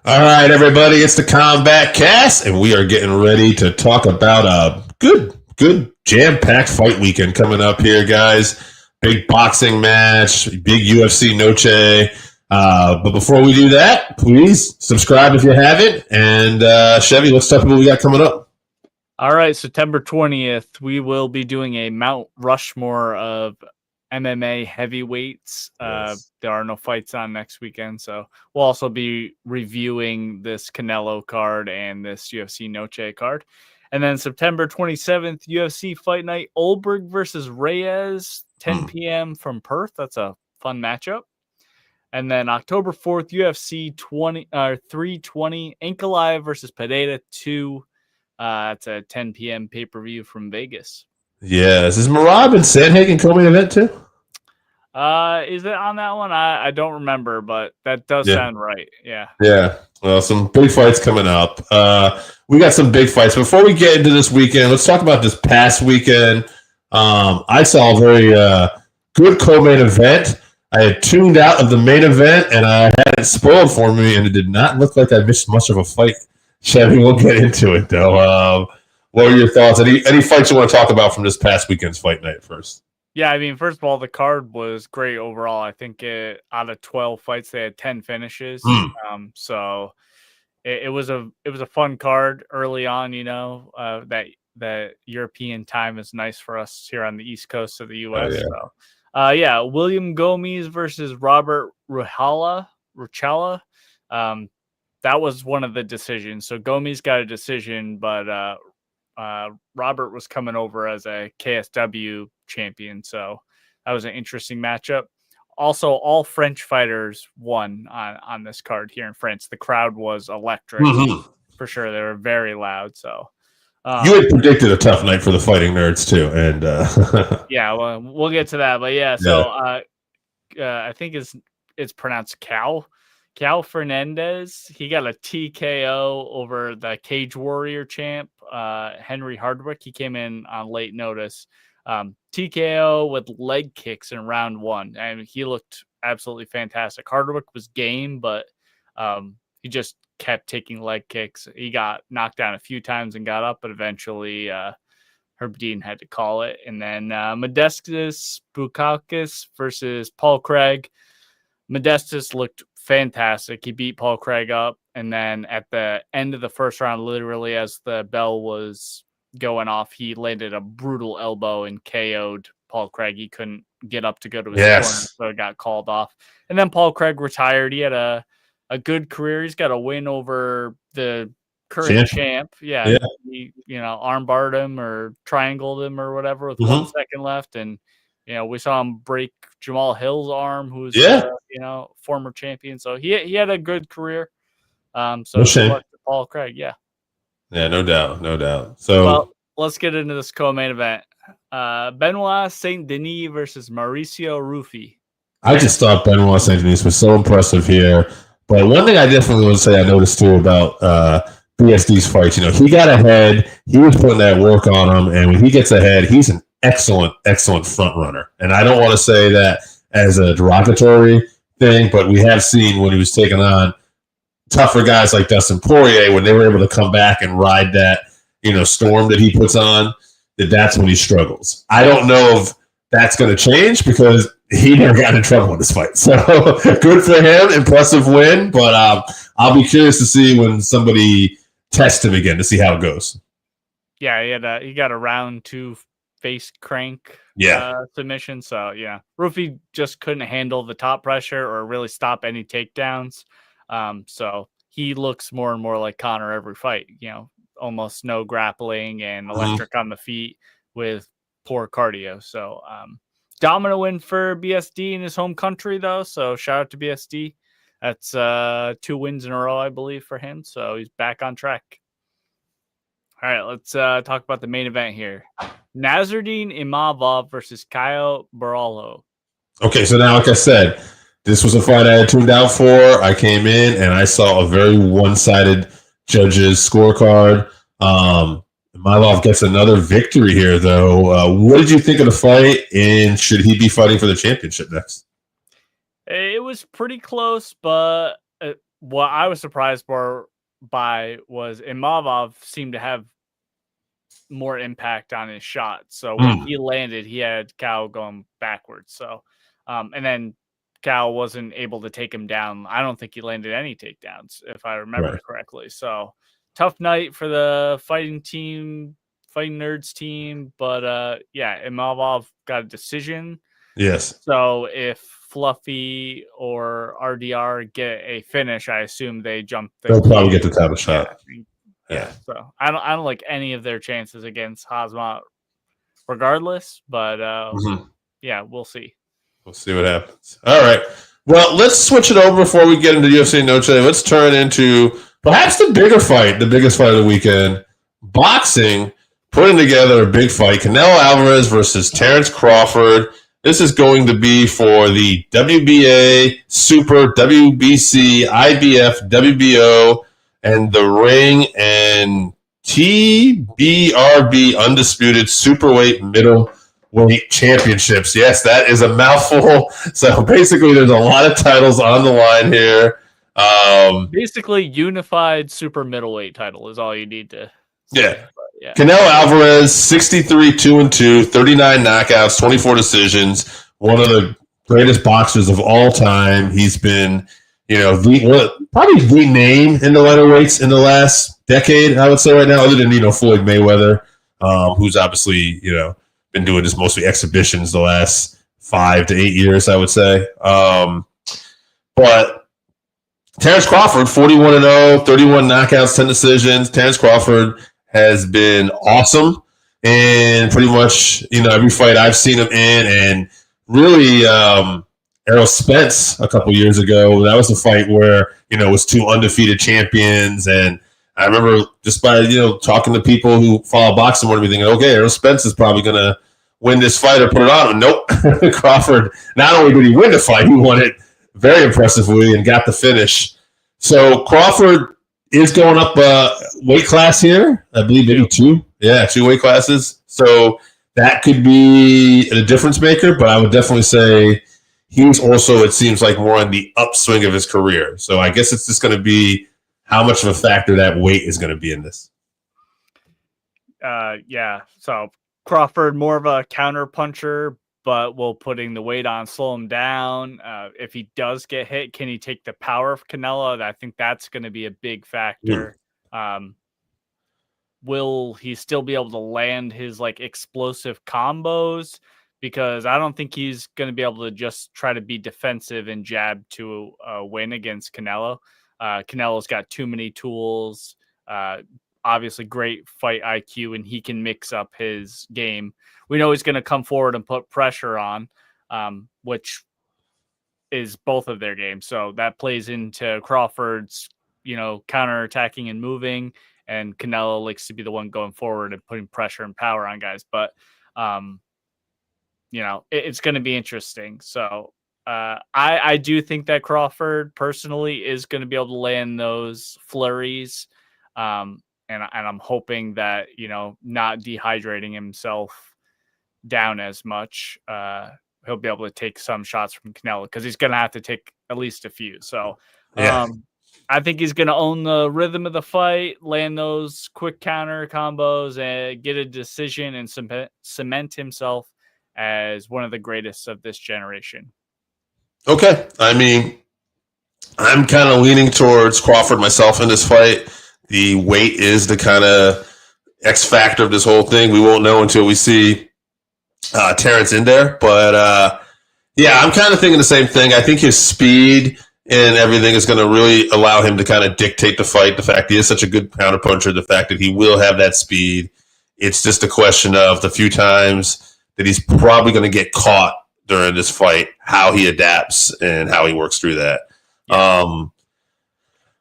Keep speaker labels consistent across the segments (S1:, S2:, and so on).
S1: All right, everybody, it's the Combatcast, and we are getting ready to talk about a good jam-packed fight weekend coming up here, guys. Big boxing match, big UFC Noche. But before we do that, please subscribe if you haven't. And Chevy, let's talk about what we got coming up.
S2: All right, September 20th, we will be doing a Mount Rushmore of MMA heavyweights.
S1: Yes.
S2: There are no fights on next weekend, so we'll also be reviewing this Canelo card and this UFC Noche card. And then September 27th, UFC Fight Night, Olberg versus Reyes, 10 p.m. from Perth. That's a fun matchup. And then October 4th, UFC 320, Ankalaev versus Pereira 2. It's a 10 p.m. pay-per-view from Vegas.
S1: Yes. Is Marab and Sandhagen co-main event too?
S2: Is it on that one? I don't remember, but that does sound right. Yeah.
S1: Yeah. Well, some big fights coming up. We got some big fights. Before we get into this weekend, let's talk about this past weekend. I saw a very good co-main event. I had tuned out of the main event, and I had it spoiled for me, and it did not look like I missed much of a fight. Chevy, we'll get into it, though. What are your thoughts? Any fights you want to talk about from this past weekend's fight night first?
S2: Yeah, I mean, first of all, the card was great overall. I think out of 12 fights, they had 10 finishes. So it was a fun card early on. You know, that European time is nice for us here on the East Coast of the U.S.
S1: Oh, yeah.
S2: So, William Gomes versus Robert Ruchala. That was one of the decisions. So Gomes got a decision, but Robert was coming over as a KSW champion. So that was an interesting matchup. Also, all French fighters won on this card here in France. The crowd was electric for sure. They were very loud. So
S1: you had predicted a tough night for the fighting nerds too. And
S2: yeah, well, we'll get to that. But yeah, so I think it's pronounced Cal Fernandez, he got a TKO over the Cage Warrior champ, Henry Hardwick. He came in on late notice. TKO with leg kicks in round one. And he looked absolutely fantastic. Hardwick was game, but he just kept taking leg kicks. He got knocked down a few times and got up, but eventually Herb Dean had to call it. And then Modestas Bukauskas versus Paul Craig. Modestas looked fantastic. He beat Paul Craig up, and then at the end of the first round, literally as the bell was going off, he landed a brutal elbow and KO'd Paul Craig. He couldn't get up to go to his corner, so it got called off. And then Paul Craig retired. He had a good career. He's got a win over the current champ. Yeah. He, armbarred him or triangled him or whatever with 1 second left, and we saw him break Jamal Hill's arm, who's former champion. So he had a good career. So Paul Craig, yeah,
S1: no doubt. So
S2: let's get into this co-main event. Benoit Saint Denis versus Mauricio Rufy.
S1: I just thought Benoit Saint Denis was so impressive here. But one thing I definitely would say I noticed too about BSD's fights, he got ahead. He was putting that work on him, and when he gets ahead, he's an excellent front runner. And I don't want to say that as a derogatory thing, but we have seen when he was taking on tougher guys like Dustin Poirier, when they were able to come back and ride that, storm that he puts on, that's when he struggles. I don't know if that's going to change because he never got in trouble in this fight. So good for him. Impressive win. But I'll be curious to see when somebody tests him again to see how it goes.
S2: Yeah, he got a round 2 face crank submission. So yeah, Rufy just couldn't handle the top pressure or really stop any takedowns. So he looks more and more like Conor every fight, almost no grappling and electric on the feet with poor cardio. So dominant win for BSD in his home country though. So shout out to BSD. That's 2 wins in a row, I believe, for him. So he's back on track. All right, let's talk about the main event here. Nasruddin Imavov versus Caio Borralho.
S1: Okay, so now, like I said, this was a fight I had tuned out for. I came in and I saw a very one-sided judges scorecard. Imavov gets another victory here, though. What did you think of the fight, and should he be fighting for the championship next?
S2: It was pretty close, but what I was surprised by was Imavov seemed to have more impact on his shot. So when he landed, he had Cal going backwards. So, and then Cal wasn't able to take him down. I don't think he landed any takedowns, if I remember correctly. So tough night for the fighting nerds team. But yeah, Imavov got a decision.
S1: Yes.
S2: So if Fluffy or RDR get a finish, I assume they jump.
S1: They'll probably get the title shot.
S2: Yeah, so I don't like any of their chances against Hazmat, regardless. But yeah, we'll see.
S1: We'll see what happens. All right. Well, let's switch it over before we get into UFC Noche. Let's turn into perhaps the biggest fight of the weekend. Boxing, putting together a big fight. Canelo Alvarez versus Terence Crawford. This is going to be for the WBA, Super, WBC, IBF, WBO, and the Ring and TBRB Undisputed Superweight Middleweight Championships. Yes, that is a mouthful. So basically, there's a lot of titles on the line here.
S2: Basically, unified super middleweight title is all you need to say.
S1: Yeah. Yeah. Canelo Alvarez, 63-2-2, 39 knockouts, 24 decisions. One of the greatest boxers of all time. He's been, probably the name in the lighterweights in the last decade, I would say right now, other than, Floyd Mayweather, who's obviously, been doing this mostly exhibitions the last 5 to 8 years, I would say. But Terence Crawford, 41-0, 31 knockouts, 10 decisions. Terence Crawford has been awesome in pretty much, every fight I've seen him in. And really, Errol Spence a couple years ago, that was a fight where, it was two undefeated champions. And I remember just by, talking to people who follow boxing, want to be thinking, okay, Errol Spence is probably going to win this fight or put it on. Nope. Crawford, not only did he win the fight, he won it very impressively and got the finish. So Crawford is going up weight class here. I believe maybe two weight classes. So that could be a difference maker, but I would definitely say he's also, it seems like, more on the upswing of his career. So I guess it's just going to be how much of a factor that weight is going to be in this.
S2: Yeah. So Crawford, more of a counter puncher, but will putting the weight on slow him down. If he does get hit, can he take the power of Canelo? I think that's going to be a big factor. Will he still be able to land his explosive combos? Because I don't think he's going to be able to just try to be defensive and jab to win against Canelo. Canelo's got too many tools. Obviously, great fight IQ, and he can mix up his game. We know he's going to come forward and put pressure on, which is both of their games. So that plays into Crawford's, counterattacking and moving, and Canelo likes to be the one going forward and putting pressure and power on guys. But, it's going to be interesting. So I do think that Crawford personally is going to be able to land those flurries. And I'm hoping that, not dehydrating himself down as much, he'll be able to take some shots from Canelo, because he's going to have to take at least a few. So I think he's going to own the rhythm of the fight, land those quick counter combos, and get a decision and cement himself as one of the greatest of this generation.
S1: Okay. I mean, I'm kind of leaning towards Crawford myself in this fight. The weight is the kind of X factor of this whole thing. We won't know until we see Terence in there. But, I'm kind of thinking the same thing. I think his speed and everything is going to really allow him to kind of dictate the fight. The fact he is such a good counterpuncher, the fact that he will have that speed. It's just a question of the few times that he's probably going to get caught during this fight, how he adapts and how he works through that.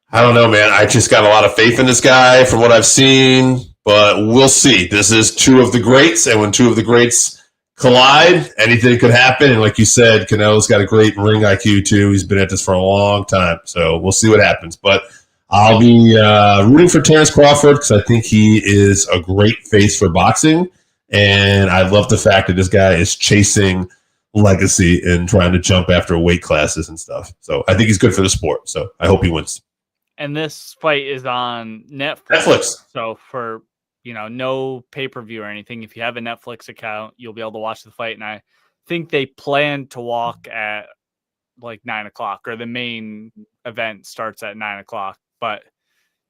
S1: I don't know, man. I just got a lot of faith in this guy from what I've seen, but we'll see. This is two of the greats, and when two of the greats collide, anything could happen. And like you said, Canelo's got a great ring IQ too. He's been at this for a long time, so we'll see what happens. But I'll be rooting for Terence Crawford because I think he is a great face for boxing, and I love the fact that this guy is chasing legacy and trying to jump after weight classes and stuff. So I think he's good for the sport. So I hope he wins.
S2: And this fight is on Netflix. So for no pay-per-view or anything, if you have a Netflix account, you'll be able to watch the fight. And I think they plan to walk at like 9:00, or the main event starts at 9:00. But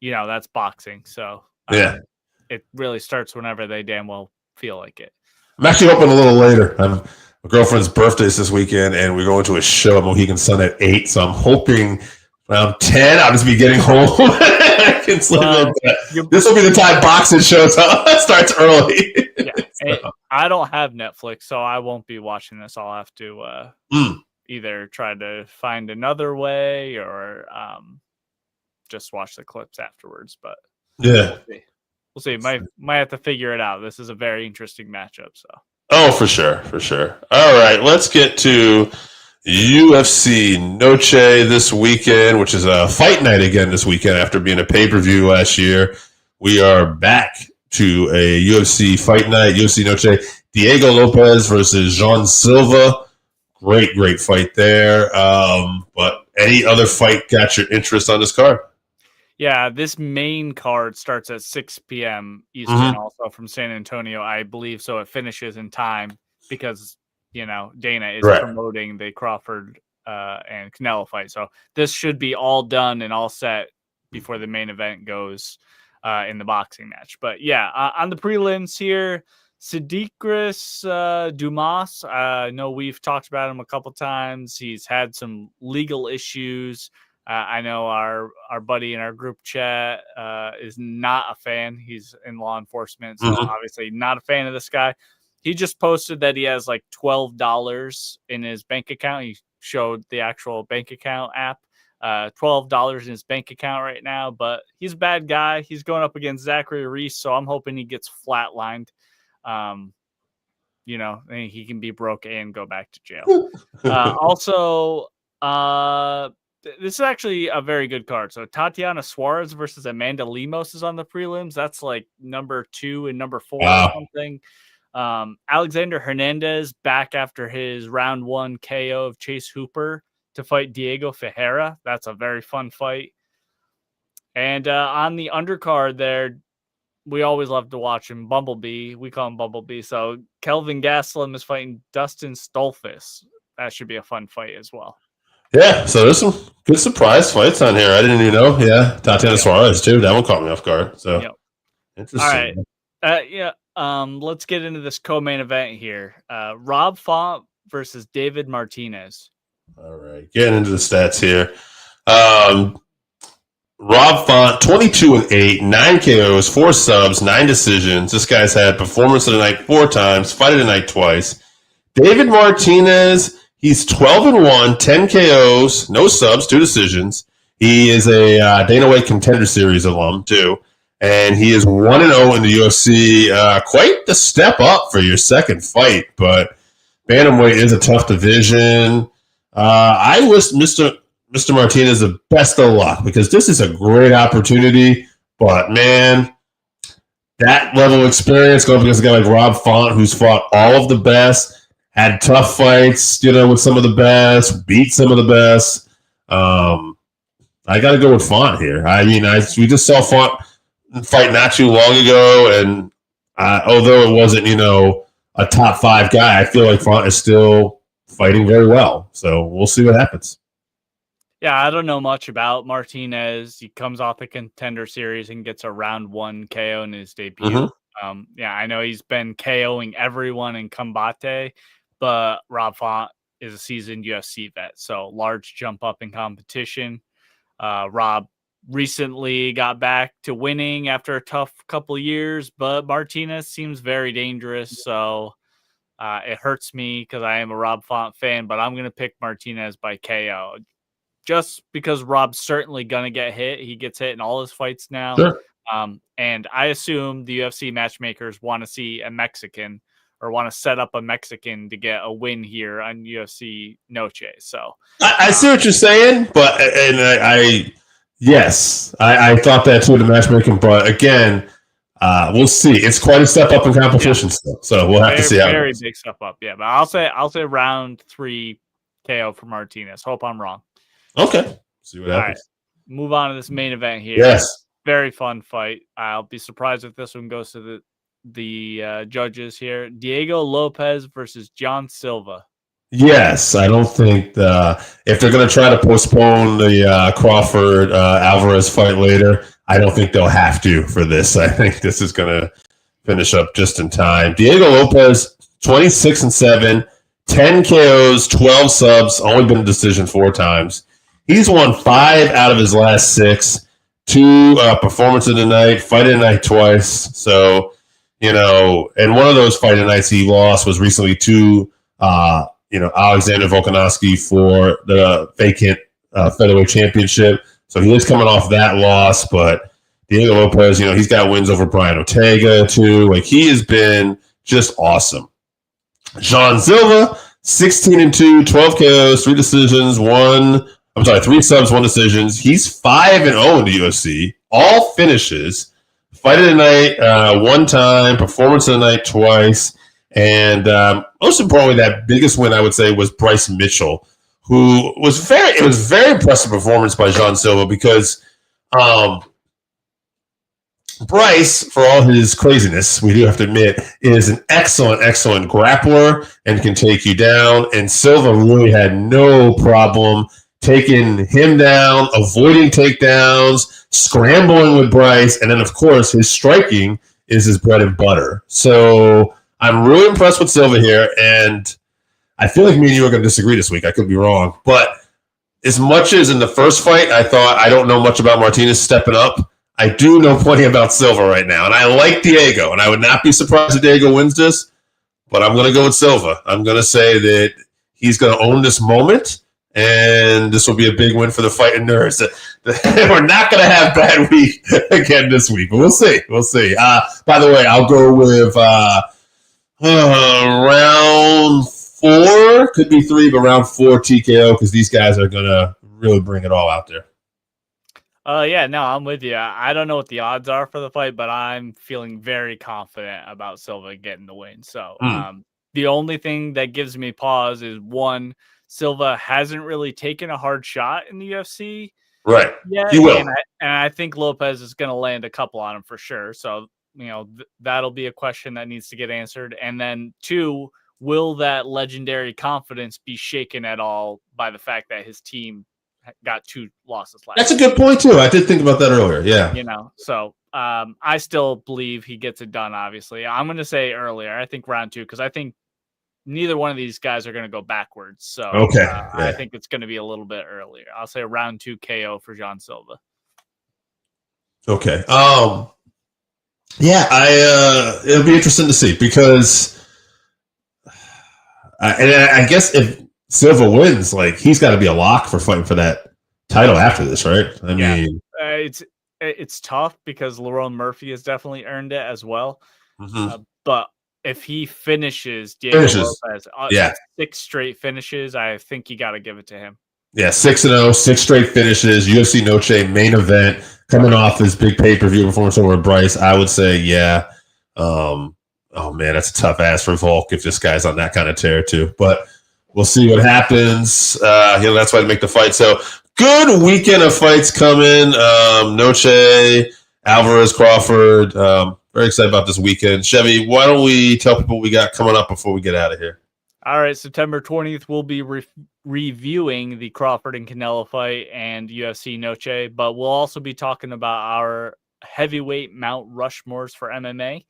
S2: that's boxing, so it really starts whenever they damn well feel like it.
S1: I'm actually hoping a little later. My girlfriend's birthday is this weekend, and we're going to a show at Mohegan Sun at 8. So I'm hoping around 10 I'll just be getting home. I can sleep this will be the time boxing shows starts early.
S2: So. I don't have Netflix, so I won't be watching this. I'll have to either try to find another way or just watch the clips afterwards. But we'll see. Might have to figure it out. This is a very interesting matchup. So
S1: for sure. All right, let's get to UFC Noche this weekend, which is a fight night again this weekend after being a pay-per-view last year. We are back to a UFC Fight Night, UFC Noche. Diego Lopes versus Jean Silva. Great fight there. But any other fight got your interest on this card?
S2: Yeah, this main card starts at 6 p.m. Eastern, also from San Antonio, I believe. So it finishes in time because Dana is promoting the Crawford and Canelo fight. So this should be all done and all set before the main event goes in the boxing match. But yeah, on the prelims here, Sidikris Dumas. I know we've talked about him a couple times. He's had some legal issues. I know our buddy in our group chat is not a fan. He's in law enforcement, so obviously not a fan of this guy. He just posted that he has like $12 in his bank account. He showed the actual bank account app. $12 in his bank account right now, but he's a bad guy. He's going up against Zachary Reese, so I'm hoping he gets flatlined. He can be broke and go back to jail. This is actually a very good card. So Tatiana Suarez versus Amanda Lemos is on the prelims. That's like number 2 and number 4 or something. Alexander Hernandez back after his round 1 KO of Chase Hooper to fight Diego Ferreira. That's a very fun fight. And on the undercard there, we always love to watch him. Bumblebee. We call him Bumblebee. So Kelvin Gastelum is fighting Dustin Stoltzfus. That should be a fun fight as well.
S1: Yeah, so there's some good surprise fights on here. I didn't even know. Yeah, Tatiana Suarez too. That one caught me off guard. So interesting.
S2: All right. Let's get into this co-main event here. Rob Font versus David Martinez.
S1: All right, getting into the stats here. Rob Font, 22-8, 9 KOs, 4 subs, 9 decisions. This guy's had performance of the night 4 times, fight of the night twice. David Martinez, he's 12-1, 10 KOs, no subs, 2 decisions. He is a Dana White Contender Series alum too, and he is 1-0 in the UFC. Quite the step up for your second fight, but bantamweight is a tough division. I wish Mr. Martinez the best of luck because this is a great opportunity. But, man, that level of experience going up against a guy like Rob Font, who's fought all of the best, had tough fights, with some of the best, beat some of the best. I got to go with Font here. We just saw Font fight not too long ago, and although it wasn't, a top 5 guy, I feel like Font is still fighting very well. So we'll see what happens.
S2: Yeah, I don't know much about Martinez. He comes off the Contender Series and gets a round 1 KO in his debut. I know he's been KOing everyone in Combate, but Rob Font is a seasoned UFC vet, so large jump up in competition. Rob recently got back to winning after a tough couple years, but Martinez seems very dangerous, so it hurts me because I am a Rob Font fan, but I'm going to pick Martinez by KO. Just because Rob's certainly going to get hit. He gets hit in all his fights now.
S1: Sure.
S2: And I assume the UFC matchmakers want to see a Mexican or want to set up a Mexican to get a win here on UFC Noche. So
S1: I see what you're saying, but I thought that too, the matchmaking. But again, we'll see. It's quite a step up in competition still. So we'll have to see how
S2: very big step up. Yeah, but I'll say round 3 KO for Martinez. Hope I'm wrong.
S1: Okay. See what happens.
S2: move on to this main event here.
S1: Yes.
S2: Very fun fight. I'll be surprised if this one goes to the judges here. Diego Lopes versus Jean Silva.
S1: Yes, I don't think if they're going to try to postpone the Crawford Alvarez fight later, I don't think they'll have to for this. I think this is going to finish up just in time. Diego Lopes, 26-7, 10 KOs, 12 subs, only been a decision 4 times. He's won 5 out of his last 6. 2 performance of the night, fight of the night twice. So, and one of those fight of the nights he lost was recently to Alexander Volkanovski for the vacant featherweight championship. So he is coming off that loss, but Diego Lopes, he's got wins over Brian Ortega too. Like, he has been just awesome. Jean Silva, 16-2, 12 KOs, 3 decisions, 3 subs, 1 decisions. He's 5-0 in the UFC, all finishes. Fight of the night 1 time, performance of the night twice. And most importantly, that biggest win, I would say, was Bryce Mitchell, who was very impressive performance by Jean Silva because Bryce, for all his craziness, we do have to admit, is an excellent grappler and can take you down. And Silva really had no problem taking him down, avoiding takedowns, scrambling with Bryce. And then, of course, his striking is his bread and butter. So I'm really impressed with Silva here, and I feel like me and you are going to disagree this week. I could be wrong. But as much as in the first fight, I thought I don't know much about Martinez stepping up, I do know plenty about Silva right now. And I like Diego, and I would not be surprised if Diego wins this, but I'm going to go with Silva. I'm going to say that he's going to own this moment, and this will be a big win for the fighting nerds. We're not going to have bad week again this week, but we'll see. We'll see. By the way, I'll go with round 4, could be 3, but round 4 TKO because these guys are going to really bring it all out there.
S2: I'm with you. I don't know what the odds are for the fight, but I'm feeling very confident about Silva getting the win. So the only thing that gives me pause is, 1, Silva hasn't really taken a hard shot in the UFC.
S1: Right.
S2: Yeah,
S1: he will.
S2: And I think Lopes is going to land a couple on him for sure. So, that'll be a question that needs to get answered. And then 2, will that legendary confidence be shaken at all by the fact that his team got 2 losses last
S1: That's a good point too. I did think about that earlier. Yeah.
S2: So I still believe he gets it done, obviously. I'm going to say earlier. I think round 2, because I think neither one of these guys are going to go backwards. So
S1: okay.
S2: I think it's going to be a little bit earlier. I'll say round 2 KO for Jean Silva.
S1: Okay. It'll be interesting to see because I guess if Silva wins, like, he's got to be a lock for fighting for that title after this, right? I mean,
S2: it's tough because Lerone Murphy has definitely earned it as well.
S1: Mm-hmm.
S2: But if he finishes Diego Lopes, 6 straight finishes, I think you got to give it to him.
S1: Yeah, 6-0, 6 straight finishes, UFC Noche main event, coming off this big pay-per-view performance over Bryce. I would say, yeah. Oh, man, that's a tough ass for Volk if this guy's on that kind of tear, too. But we'll see what happens. That's why they make the fight. So, good weekend of fights coming. Noche, Alvarez, Crawford. Very excited about this weekend. Chevy, why don't we tell people what we got coming up before we get out of here?
S2: All right, September 20th, we'll be reviewing the Crawford and Canelo fight and UFC Noche, but we'll also be talking about our heavyweight Mount Rushmores for MMA.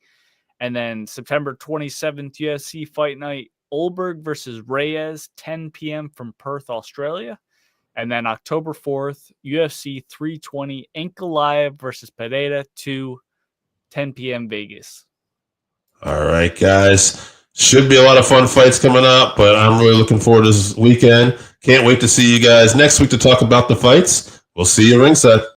S2: And then September 27th, UFC Fight Night, Olberg versus Reyes, 10 p.m. from Perth, Australia. And then October 4th, UFC 320, Ankalaev versus Pereira, 10 p.m. Vegas.
S1: All right, guys. Should be a lot of fun fights coming up, but I'm really looking forward to this weekend. Can't wait to see you guys next week to talk about the fights. We'll see you ringside.